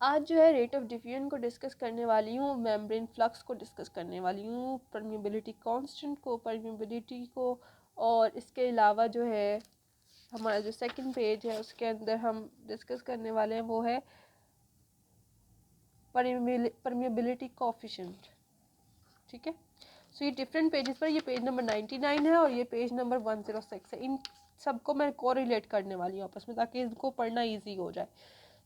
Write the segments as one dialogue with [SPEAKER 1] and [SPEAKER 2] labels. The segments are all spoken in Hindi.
[SPEAKER 1] आज जो है रेट ऑफ डिफ्यूजन को डिस्कस करने वाली हूँ, मेम्ब्रेन फ्लक्स को डिस्कस करने वाली हूँ, परमिबिलिटी कांस्टेंट को, परमिबिलिटी को, और इसके अलावा जो है हमारा जो सेकंड पेज है उसके अंदर हम डिस्कस करने वाले हैं वो है परमिबिलिटी कोफिशिएंट। ठीक है, सो ये डिफरेंट पेजेस पर, ये पेज नंबर 99 है और ये पेज नंबर 106 है। इन सबको मैं कोरिलेट करने वाली हूँ आपस में ताकि इनको पढ़ना ईजी हो जाए।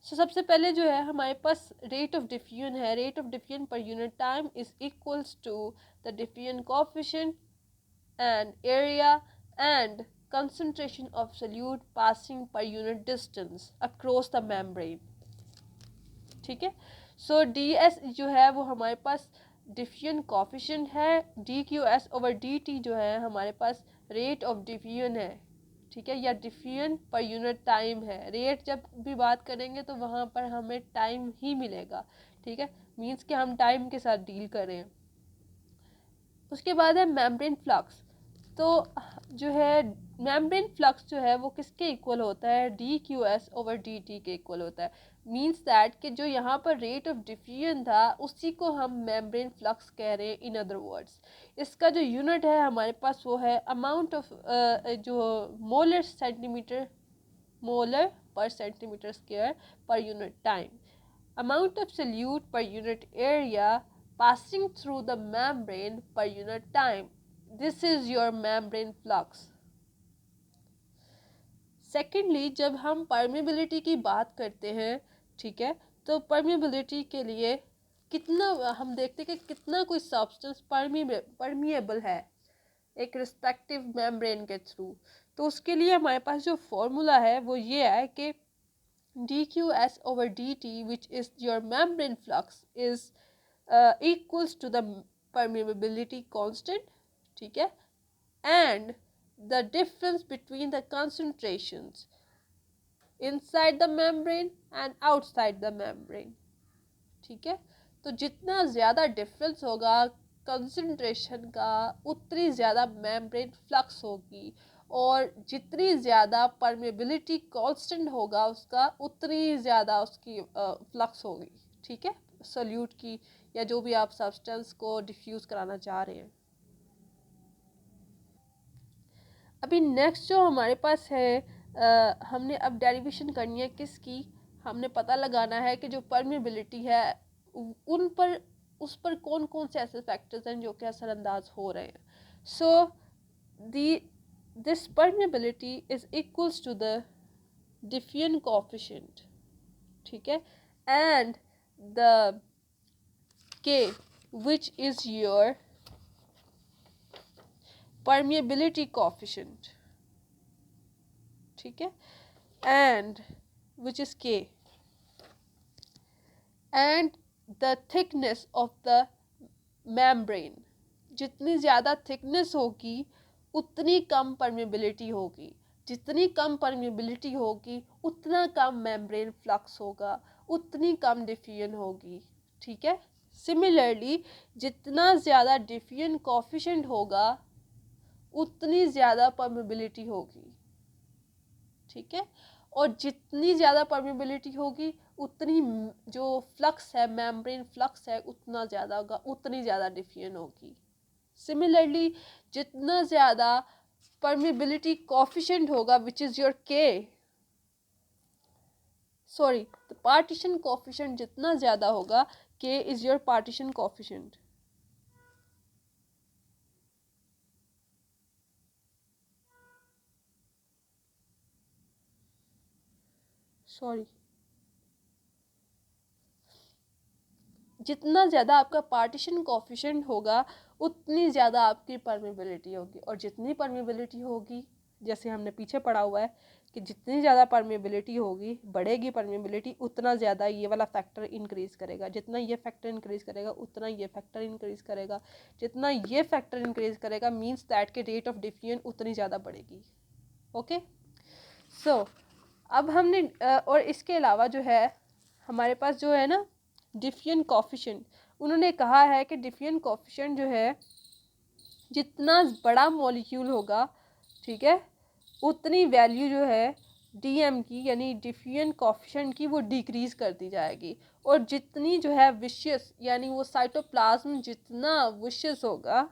[SPEAKER 1] सबसे पहले जो है हमारे पास रेट ऑफ डिफ्यूजन है। Rate of diffusion per unit time is equals to the diffusion coefficient and area and concentration of solute passing per unit distance across the membrane। ठीक है, सो डी एस जो है वो हमारे पास डिफ्यूजन कोएफिशिएंट है, D Q S over D T जो है हमारे पास रेट ऑफ डिफ्यूजन है। ठीक है, या डिफ्यूजन पर यूनिट टाइम है। रेट जब भी बात करेंगे तो वहाँ पर हमें टाइम ही मिलेगा। ठीक है, मीन्स कि हम टाइम के साथ डील करें। उसके बाद है मेम्ब्रेन फ्लक्स। तो जो है मेम्ब्रेन फ्लक्स जो है वो किसके इक्वल होता है, D Q S over D T के इक्वल होता है। मीन्स दैट कि जो यहाँ पर रेट ऑफ डिफ्यूजन था उसी को हम मेम्ब्रेन फ्लक्स कह रहे हैं। इन अदर वर्ड्स इसका जो यूनिट है हमारे पास वो है अमाउंट ऑफ जो मोलर सेंटीमीटर, मोलर पर सेंटीमीटर स्क्वायर पर unit time, amount of solute per unit area passing through the membrane per unit time. This is your membrane flux. Secondly, जब हम permeability की बात करते हैं, ठीक है, तो permeability के लिए कितना हम देखते हैं कि कितना कोई substance permeable है एक रिस्पेक्टिव मेम्ब्रेन के थ्रू। तो उसके लिए हमारे पास जो फॉर्मूला है वो ये है कि dqs over dt, which is your membrane flux, is equals to the permeability constant, ठीक है, and the difference between the concentrations inside the membrane and outside the membrane। ठीक है, तो जितना ज़्यादा डिफरेंस होगा कंसंट्रेशन का उतनी ज़्यादा मेम्ब्रेन फ्लक्स होगी, और जितनी ज़्यादा परमेबिलिटी कांस्टेंट होगा उसका उतनी ज़्यादा उसकी फ्लक्स होगी। ठीक है, सोल्यूट की या जो भी आप सब्सटेंस को डिफ्यूज़ कराना चाह रहे हैं। अभी नेक्स्ट जो हमारे पास है हमने अब डेरिवेशन करनी है किसकी, हमने पता लगाना है कि जो परमेबिलिटी है उन पर उस पर कौन कौन से ऐसे फैक्टर्स हैं जो कि असरअंदाज हो रहे हैं। So the this permeability is equals to the diffusion coefficient, ठीक है, and the K which is your permeability coefficient, ठीक है, and which is K, and the thickness of the membrane। जितनी ज़्यादा थिकनेस होगी उतनी कम परमेबिलिटी होगी, जितनी कम परमेबिलिटी होगी उतना कम मेम्ब्रेन फ्लक्स होगा, उतनी कम डिफ्यूजन होगी। ठीक है, सिमिलरली जितना ज़्यादा डिफ्यूजन कोएफिशिएंट होगा उतनी ज़्यादा परमेबिलिटी होगी। ठीक है, और जितनी ज़्यादा परमेबिलिटी होगी उतनी जो फ्लक्स है मेम्ब्रेन फ्लक्स है उतना ज़्यादा होगा, उतनी ज़्यादा डिफ्यूजन होगी। सिमिलरली जितना ज़्यादा परमेबिलिटी कोएफिशिएंट होगा विच इज़ योर के, सॉरी द पार्टीशन कोएफिशिएंट जितना ज़्यादा होगा, के is your partition coefficient. Sorry, जितना ज़्यादा आपका पार्टीशन कोएफिशिएंट होगा उतनी ज़्यादा आपकी परमेबिलिटी होगी, और जितनी परमेबिलिटी होगी जैसे हमने पीछे पढ़ा हुआ है कि जितनी ज़्यादा परमेबिलिटी होगी बढ़ेगी परमेबिलिटी उतना ज़्यादा ये वाला फैक्टर इंक्रीज़ करेगा, जितना ये फैक्टर इंक्रीज़ करेगा उतना ये फैक्टर इंक्रीज़ करेगा, जितना ये फैक्टर इंक्रीज़ करेगा मीन्स दैट के रेट ऑफ डिफ्यूजन उतनी ज़्यादा बढ़ेगी। ओके, सो अब हमने और इसके अलावा जो है हमारे पास जो है ना डिफ्यूजन कोएफिशिएंट, उन्होंने कहा है कि डिफ्यूजन कोएफिशिएंट जो है जितना बड़ा मॉलिक्यूल होगा, ठीक है, उतनी वैल्यू जो है DM की यानी डिफ्यूजन कोफिशिएंट की वो डिक्रीज करती जाएगी, और जितनी जो है विशियस यानी वो साइटोप्लाज्म जितना विशियस होगा,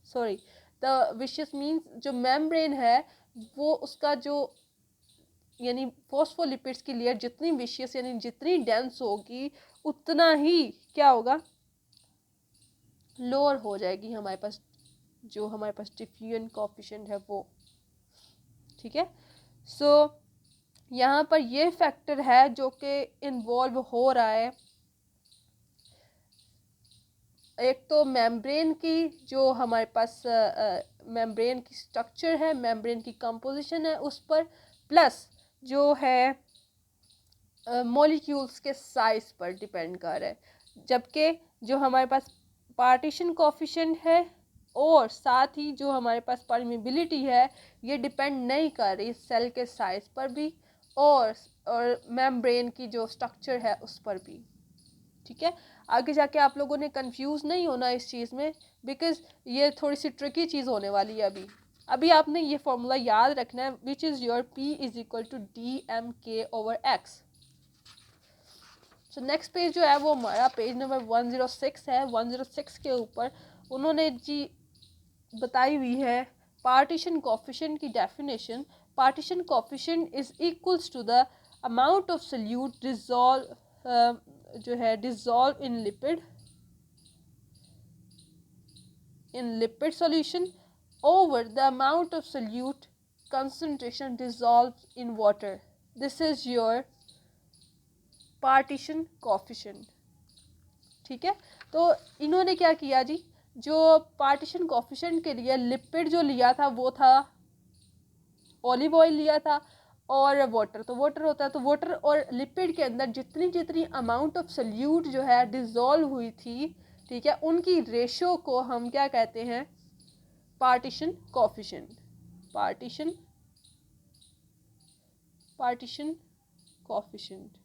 [SPEAKER 1] सॉरी द विशियस मीन्स जो मेम्ब्रेन है वो उसका जो यानी फॉस्फोलिपिड्स की लेयर जितनी विशियस यानी जितनी डेंस होगी उतना ही क्या होगा, लोअर हो जाएगी हमारे पास जो हमारे पास डिफ्यूजन कोफिशिएंट है वो। ठीक है, सो यहाँ पर ये फैक्टर है जो कि इन्वॉल्व हो रहा है। एक तो मेम्ब्रेन की जो हमारे पास मेम्ब्रेन की स्ट्रक्चर है, मेम्ब्रेन की कंपोजिशन है उस पर, प्लस जो है मॉलिक्यूल्स के साइज पर डिपेंड कर रहा है। जबकि जो हमारे पास पार्टीशन कोफिशिएंट है और साथ ही जो हमारे पास परमिबिलिटी है ये डिपेंड नहीं कर रही सेल के साइज पर भी और मेम्ब्रेन की जो स्ट्रक्चर है उस पर भी। ठीक है, आगे जाके आप लोगों ने कंफ्यूज नहीं होना इस चीज़ में, बिकॉज ये थोड़ी सी ट्रिकी चीज़ होने वाली है। अभी आपने ये फॉर्मूला याद रखना है, which is your P is equal to DMK/X। So next page जो है वो हमारा पेज नंबर 106 है। 106 के ऊपर उन्होंने जी बताई हुई है पार्टीशन कोफिशिएंट की definition. Partition coefficient is equals to the amount of solute dissolve जो है dissolve in lipid solution over the amount of solute concentration dissolve in water. This is your partition coefficient. ठीक है, तो इन्होंने क्या किया जी, जो पार्टीशन कोफिशिएंट के लिए लिपिड जो लिया था वो था ऑलिव ऑयल लिया था, और वाटर तो वाटर होता है, तो वाटर और लिपिड के अंदर जितनी जितनी अमाउंट ऑफ सोल्यूट जो है डिज़ोल्व हुई थी, ठीक है, उनकी रेशो को हम क्या कहते हैं, पार्टीशन कोफिशिएंट। Partition coefficient.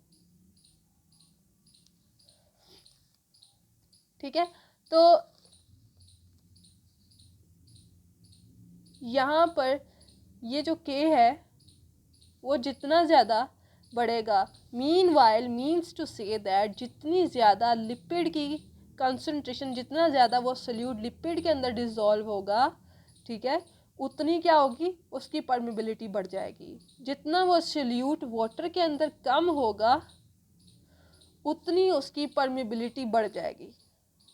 [SPEAKER 1] ठीक है, तो यहाँ पर ये जो K है वो जितना ज़्यादा बढ़ेगा, meanwhile means to say that जितनी ज़्यादा लिपिड की कंसंट्रेशन, जितना ज़्यादा वो सोल्यूट लिपिड के अंदर डिज़ोल्व होगा, ठीक है, उतनी क्या होगी, उसकी परमिबिलिटी बढ़ जाएगी। जितना वो सोल्यूट वाटर के अंदर कम होगा उतनी उसकी परमिबिलिटी बढ़ जाएगी।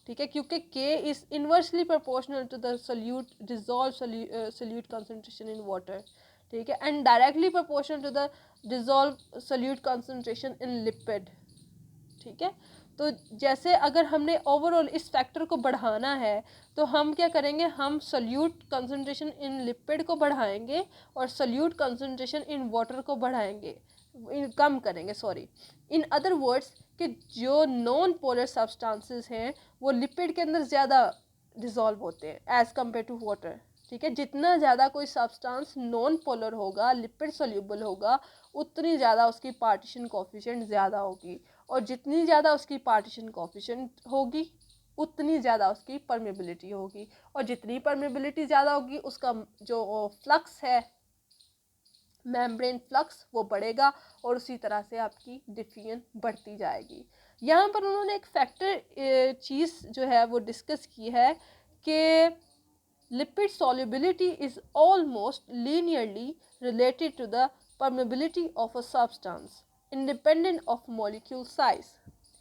[SPEAKER 1] ठीक है, क्योंकि K is inversely proportional to the solute dissolve solute concentration in water. ठीक है, and directly proportional to the dissolve solute concentration in lipid. ठीक है, तो जैसे अगर हमने ओवरऑल इस फैक्टर को बढ़ाना है तो हम क्या करेंगे, हम सोल्यूट कंसंट्रेशन इन लिपिड को बढ़ाएंगे और सोल्यूट कंसंट्रेशन इन वाटर को बढ़ाएंगे, कम करेंगे, सॉरी। इन अदर वर्ड्स कि जो नॉन पोलर सब्सटेंसेस हैं वो लिपिड के अंदर ज़्यादा डिज़ोल्व होते हैं एज़ कम्पेयर टू वाटर। ठीक है, जितना ज़्यादा कोई सब्सटेंस नॉन पोलर होगा, लिपिड सोल्यूबल होगा, उतनी ज़्यादा उसकी पार्टीशन कोफिशिएंट ज़्यादा होगी, और जितनी ज़्यादा उसकी पार्टीशन कोफिशिएंट होगी उतनी ज़्यादा उसकी परमेबिलिटी होगी, और जितनी परमेबिलिटी ज़्यादा होगी उसका जो फ्लक्स है, मेम्ब्रेन फ्लक्स, वो बढ़ेगा, और उसी तरह से आपकी डिफ्यूजन बढ़ती जाएगी। यहाँ पर उन्होंने एक फैक्टर चीज़ जो है वो डिस्कस की है कि lipid solubility is almost linearly related to the permeability of a substance independent of molecule size।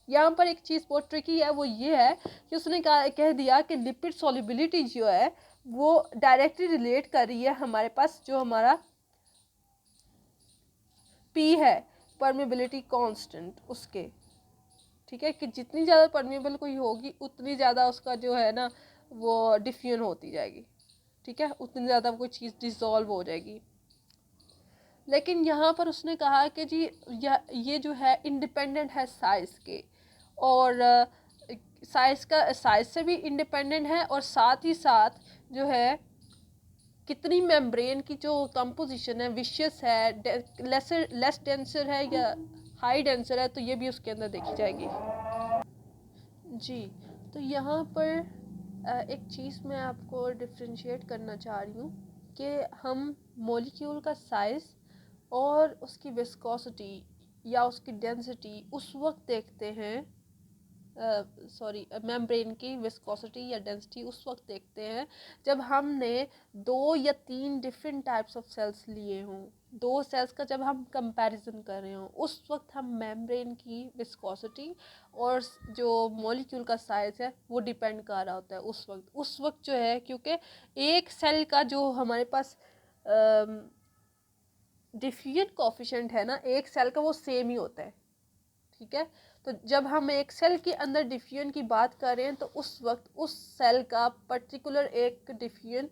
[SPEAKER 1] यहाँ पर एक चीज़ बहुत ट्रिकी है, वो ये है कि उसने कह दिया कि लिपिड solubility जो है वो डायरेक्टली रिलेट कर रही है हमारे पास जो हमारा P है, परमेबिलिटी कांस्टेंट उसके। ठीक है, कि जितनी ज़्यादा परमेबल कोई होगी उतनी ज़्यादा उसका जो है ना वो डिफ्यूजन होती जाएगी। ठीक है, उतनी ज़्यादा कोई चीज़ डिज़ोल्व हो जाएगी। लेकिन यहाँ पर उसने कहा कि जी ये जो है इंडिपेंडेंट है साइज़ के, और साइज़ से भी इंडिपेंडेंट है, और साथ ही साथ जो है कितनी मेम्ब्रेन की जो कंपोजिशन है विशियस है, लेस डेंसर है या हाई डेंसर है, तो ये भी उसके अंदर देखी जाएगी जी। तो यहाँ पर एक चीज़ मैं आपको डिफ्रेंशिएट करना चाह रही हूँ कि हम मॉलिक्यूल का साइज़ और उसकी विस्कोसिटी या उसकी डेंसिटी उस वक्त देखते हैं, मेम्ब्रेन की विस्कोसिटी या डेंसिटी उस वक्त देखते हैं जब हमने 2 या 3 डिफरेंट टाइप्स ऑफ सेल्स लिए हों, 2 सेल्स का जब हम कंपैरिजन कर रहे हों, उस वक्त हम मेम्ब्रेन की विस्कोसिटी और जो मॉलिक्यूल का साइज है वो डिपेंड कर रहा होता है उस वक्त जो है, क्योंकि एक सेल का जो हमारे पास डिफ्यूजन कोफिशिएंट है ना, एक सेल का वो सेम ही होता है, ठीक है। तो जब हम एक सेल के अंदर डिफ्यूजन की बात कर रहे हैं तो उस वक्त उस सेल का पर्टिकुलर एक डिफ्यूजन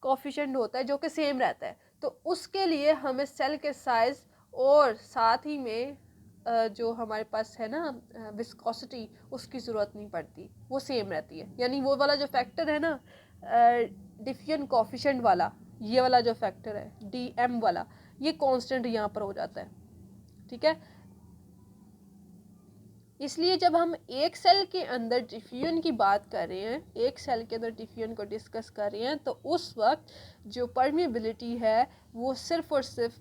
[SPEAKER 1] कोफिशिएंट होता है जो कि सेम रहता है। तो उसके लिए हमें सेल के साइज और साथ ही में जो हमारे पास है ना विस्कोसिटी, उसकी ज़रूरत नहीं पड़ती, वो सेम रहती है। यानी वो वाला जो फैक्टर है ना डिफ्यूजन कोफिशिएंट वाला, ये वाला जो फैक्टर है DM वाला, ये कांस्टेंट यहाँ पर हो जाता है, ठीक है। इसलिए जब हम एक सेल के अंदर डिफ्यूजन की बात कर रहे हैं, एक सेल के अंदर डिफ्यूजन को डिस्कस कर रहे हैं, तो उस वक्त जो परमिबिलिटी है वो सिर्फ और सिर्फ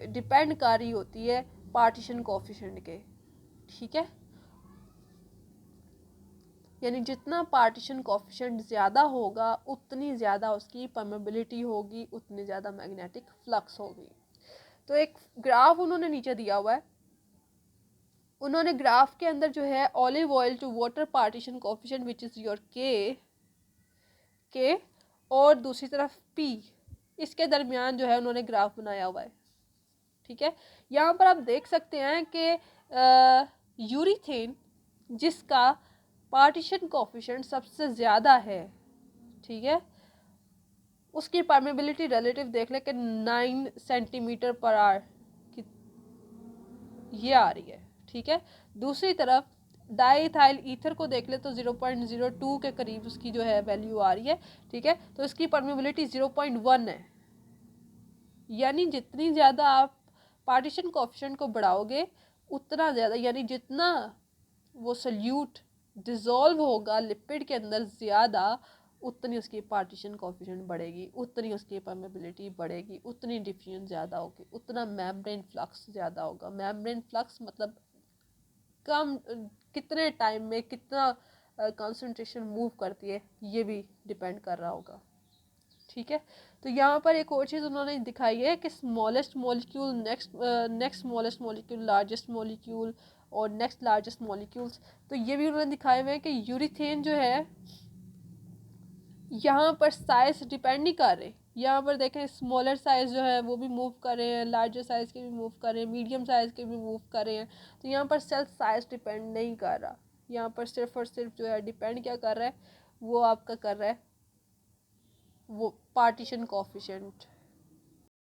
[SPEAKER 1] डिपेंड कर रही होती है पार्टीशन कोफिशिएंट के, ठीक है। यानी जितना पार्टीशन कोफिशिएंट ज़्यादा होगा उतनी ज़्यादा उसकी परमिबिलिटी होगी, उतनी ज़्यादा मैग्नेटिक फ्लक्स होगी। तो एक ग्राफ उन्होंने नीचे दिया हुआ है, उन्होंने ग्राफ के अंदर जो है olive oil to water partition coefficient which is your K और दूसरी तरफ P, इसके दरमियान जो है उन्होंने ग्राफ बनाया हुआ है, ठीक है। यहाँ पर आप देख सकते हैं कि यूरीथेन जिसका पार्टीशन कोफिशिएंट सबसे ज़्यादा है, ठीक है, उसकी परमेबिलिटी रिलेटिव देख लें कि 9 सेंटीमीटर पर आवर की ये आ रही है, ठीक है। दूसरी तरफ डाईइथाइल ईथर को देख ले तो 0.02 के करीब उसकी जो है वैल्यू आ रही है, ठीक है। तो इसकी परमेबिलिटी 0.1 है। यानी जितनी ज़्यादा आप पार्टीशन कोफिशिएंट को बढ़ाओगे उतना ज़्यादा, यानी जितना वो सल्यूट डिज़ोल्व होगा लिपिड के अंदर ज़्यादा, उतनी उसकी पार्टीशन कोफिशिएंट बढ़ेगी, उतनी उसकी परमेबिलिटी बढ़ेगी, उतनी डिफ्यूजन ज़्यादा होगी, उतना मेम्ब्रेन फ्लक्स ज़्यादा होगा। मेम्ब्रेन फ्लक्स मतलब कम कितने टाइम में कितना कंसंट्रेशन मूव करती है, ये भी डिपेंड कर रहा होगा, ठीक है। तो यहाँ पर एक और चीज़ उन्होंने दिखाई है कि smallest molecule next smallest molecule largest molecule और नेक्स्ट लार्जेस्ट मॉलिक्यूल्स। तो ये भी उन्होंने दिखाए हुए हैं कि यूरीथेन जो है यहाँ पर साइज डिपेंड नहीं कर रहे। यहाँ पर देखें स्मॉलर साइज़ जो है वो भी मूव कर रहे हैं, लार्जर साइज़ के भी मूव कर रहे हैं, मीडियम साइज़ के भी मूव कर रहे हैं। तो यहाँ पर सेल्फ साइज़ डिपेंड नहीं कर रहा, यहाँ पर सिर्फ और सिर्फ जो है डिपेंड क्या कर रहा है, वो आपका कर रहा है वो पार्टीशन कोफिशिएंट,